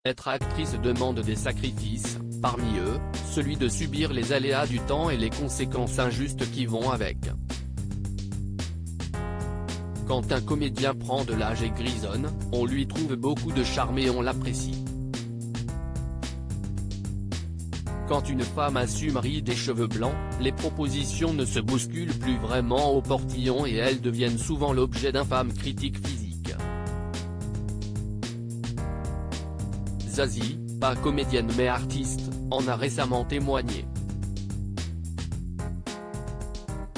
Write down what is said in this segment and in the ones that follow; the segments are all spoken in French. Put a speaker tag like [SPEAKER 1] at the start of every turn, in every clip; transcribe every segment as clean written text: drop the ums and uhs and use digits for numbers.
[SPEAKER 1] Être actrice demande des sacrifices, parmi eux, celui de subir les aléas du temps et les conséquences injustes qui vont avec. Quand un comédien prend de l'âge et grisonne, on lui trouve beaucoup de charme et on l'apprécie. Quand une femme assume rides et cheveux blancs, les propositions ne se bousculent plus vraiment au portillon et elles deviennent souvent l'objet d'infâmes critiques physiques. Zazie, pas comédienne mais artiste, en a récemment témoigné.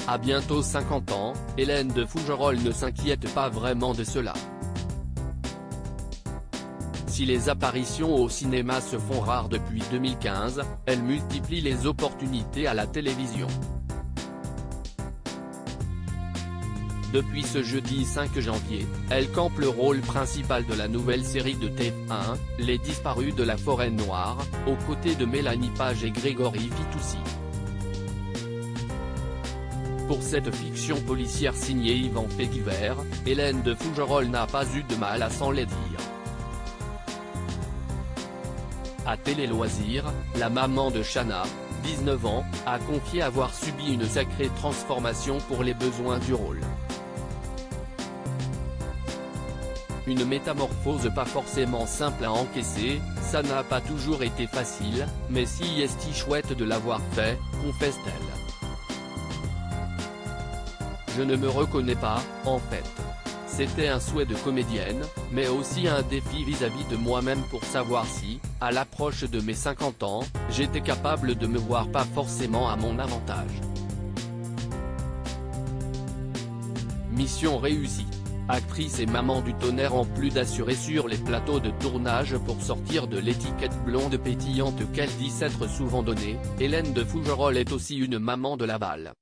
[SPEAKER 1] À bientôt 50 ans, Hélène de Fougerolles ne s'inquiète pas vraiment de cela. Si les apparitions au cinéma se font rares depuis 2015, elle multiplie les opportunités à la télévision. Depuis ce jeudi 5 janvier, elle campe le rôle principal de la nouvelle série de TF1, Les Disparus de la Forêt Noire, aux côtés de Mélanie Page et Grégory Fitoussi. Pour cette fiction policière signée Yvan Féguivert, Hélène de Fougerolles n'a pas eu de mal à s'en les dire. À Télé Loisirs, la maman de Chana, 19 ans, a confié avoir subi une sacrée transformation pour les besoins du rôle. Une métamorphose pas forcément simple à encaisser, ça n'a pas toujours été facile, mais si est-il chouette de l'avoir fait, confesse-t-elle. Je ne me reconnais pas, en fait. C'était un souhait de comédienne, mais aussi un défi vis-à-vis de moi-même pour savoir si, à l'approche de mes 50 ans, j'étais capable de me voir pas forcément à mon avantage. Mission réussie. Actrice et maman du tonnerre en plus d'assurer sur les plateaux de tournage pour sortir de l'étiquette blonde pétillante qu'elle dit s'être souvent donnée, Hélène de Fougerolles est aussi une maman de la balle.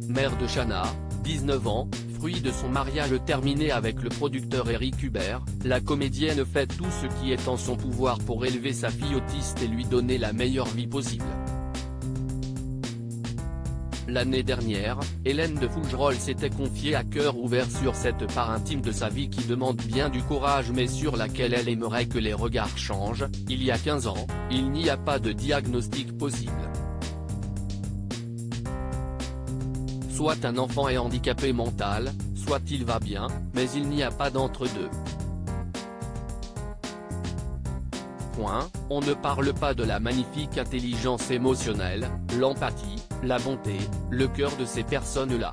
[SPEAKER 1] Mère de Chana, 19 ans, fruit de son mariage terminé avec le producteur Éric Hubert, la comédienne fait tout ce qui est en son pouvoir pour élever sa fille autiste et lui donner la meilleure vie possible. L'année dernière, Hélène de Fougerolles s'était confiée à cœur ouvert sur cette part intime de sa vie qui demande bien du courage mais sur laquelle elle aimerait que les regards changent. Il y a 15 ans, il n'y a pas de diagnostic possible. Soit un enfant est handicapé mental, soit il va bien, mais il n'y a pas d'entre-deux. On ne parle pas de la magnifique intelligence émotionnelle, l'empathie, la bonté, le cœur de ces personnes-là.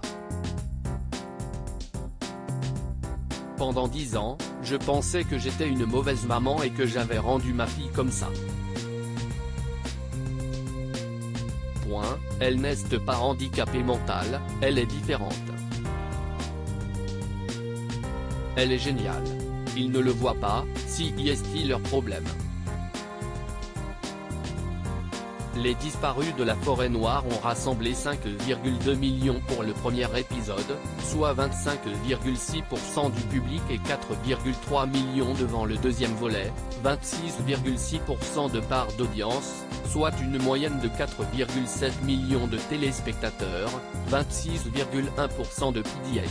[SPEAKER 1] Pendant 10 ans, je pensais que j'étais une mauvaise maman et que j'avais rendu ma fille comme ça. Elle n'est pas handicapée mentale, elle est différente. Elle est géniale. Ils ne le voient pas, si est-il leur problème. Les Disparus de la Forêt Noire ont rassemblé 5,2 millions pour le premier épisode, soit 25,6% du public et 4,3 millions devant le deuxième volet, 26,6% de part d'audience, soit une moyenne de 4,7 millions de téléspectateurs, 26,1% de PDA.